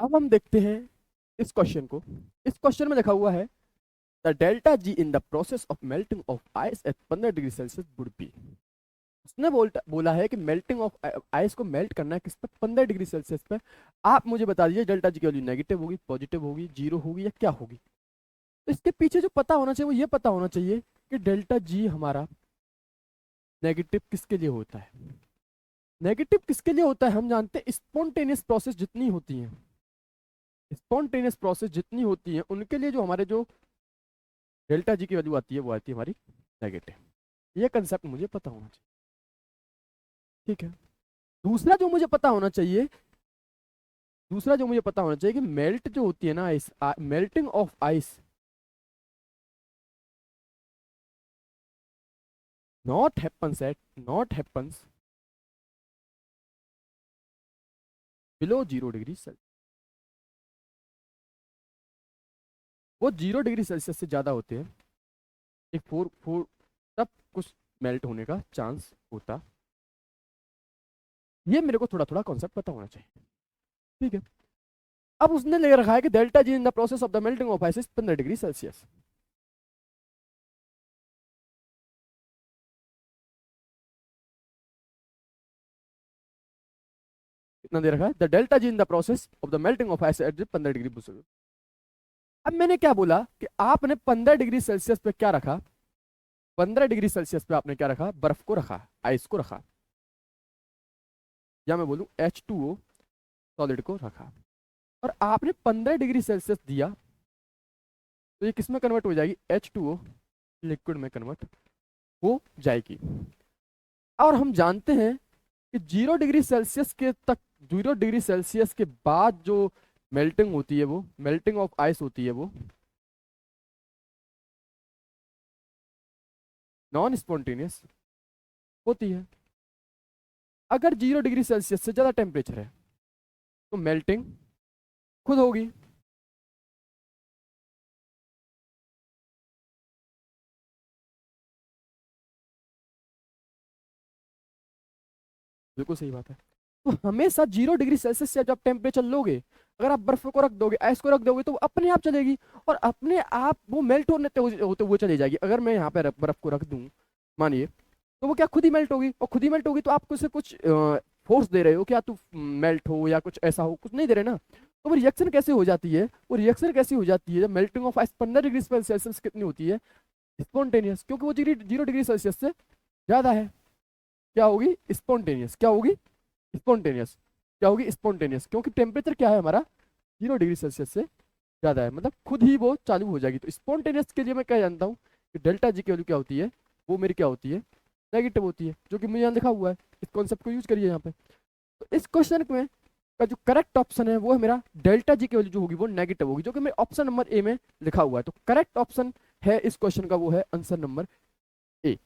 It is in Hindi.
अब हम देखते हैं इस क्वेश्चन को। इस क्वेश्चन में लिखा हुआ है the delta G in the process of melting of ice eight 15 degree Celsius would be. उसने बोला है कि मेल्टिंग ऑफ आइस को मेल्ट करना है किस पे, 15 डिग्री सेल्सियस पे। आप मुझे बता दीजिए डेल्टा जी की वैल्यू नेगेटिव होगी, पॉजिटिव होगी, जीरो होगी या क्या होगी। तो इसके पीछे जो पता होना चाहिए वो ये पता होना चाहिए कि डेल्टा जी हमारा नेगेटिव किसके लिए होता है। नेगेटिव किसके लिए होता है हम जानते हैं, स्पॉन्टेनियस प्रोसेस जितनी होती हैं, स्पॉन्टेनियस प्रोसेस जितनी होती हैं उनके लिए जो हमारे जो डेल्टा जी की वैल्यू आती है वो आती है हमारी नेगेटिव। ये कंसेप्ट मुझे पता होना चाहिए, ठीक है। दूसरा जो मुझे पता होना चाहिए, दूसरा जो मुझे पता होना चाहिए कि मेल्ट जो होती है ना ice, melting of ice not happens below 0 degree Celsius. वो 0 डिग्री सेल्सियस से ज्यादा होते हैं, एक फोर फोर, तब कुछ मेल्ट होने का चांस होता। ये मेरे को थोड़ा थोड़ा कॉन्सेप्ट पता होना चाहिए, ठीक है। अब उसने ले रखा है कि delta G in the process of the melting of ice is 15 degree Celsius. कितना दे रखा है, the delta G in the process of the melting of ice eight 15 degree. अब मैंने क्या बोला कि आपने 15 डिग्री सेल्सियस पे क्या रखा, 15 डिग्री सेल्सियस पे आपने क्या रखा, बर्फ को रखा, आइस को रखा, या मैं बोलूं H2O सॉलिड को रखा। और आपने 15 डिग्री सेल्सियस दिया तो ये किस में कन्वर्ट हो जाएगी, H2O लिक्विड में कन्वर्ट हो जाएगी। और हम जानते हैं कि 0 डिग्री सेल्सियस के तक, 0 डिग्री सेल्सियस के बाद जो मेल्टिंग होती है, वो मेल्टिंग ऑफ आइस होती है, वो नॉन स्पॉन्टेनियस होती है। अगर 0 डिग्री सेल्सियस से ज़्यादा टेम्परेचर है तो मेल्टिंग खुद होगी। बिल्कुल सही बात है। तो हमेशा 0 डिग्री सेल्सियस से जब टेम्परेचर लोगे, अगर आप बर्फ को रख दोगे, आइस को रख दोगे, तो वो अपने आप चलेगी और अपने आप वो मेल्ट होते हुए चली जाएगी। अगर मैं यहाँ पे बर्फ को रख दूँ मानिए, तो वो क्या खुद ही मेल्ट होगी, और खुद ही मेल्ट होगी तो आप उसे कुछ फोर्स दे रहे हो क्या तू मेल्ट हो या कुछ ऐसा हो, कुछ नहीं दे रहे ना। तो वो रिएक्शन कैसे हो जाती है, वो रिएक्शन कैसी हो जाती है जब melting of ice 15 degree Celsius कितनी होती है, स्पॉन्टेनियस, क्योंकि वो 0 डिग्री सेल्सियस से ज्यादा है। क्या होगी, स्पॉन्टेनियस। क्या होगी, स्पॉन्टेनियस। क्या होगी, स्पॉन्टेनियस, क्योंकि टेम्परेचर क्या है हमारा 0 डिग्री सेल्सियस से ज्यादा है, मतलब खुद ही वो चालू हो जाएगी। तो स्पॉन्टेनियस के लिए मैं क्या जानता हूँ कि डेल्टा जी की वैल्यू क्या होती है, वो मेरी क्या होती है, नेगेटिव होती है, जो कि मुझे यहाँ लिखा हुआ है। इस कॉन्सेप्ट को यूज करिए यहाँ पे। तो इस क्वेश्चन में का जो करेक्ट ऑप्शन है वो है मेरा डेल्टा जी की वैल्यू जो होगी वो नेगेटिव होगी, जो कि मेरे ऑप्शन नंबर ए में लिखा हुआ है। तो करेक्ट ऑप्शन है इस क्वेश्चन का वो है आंसर नंबर ए।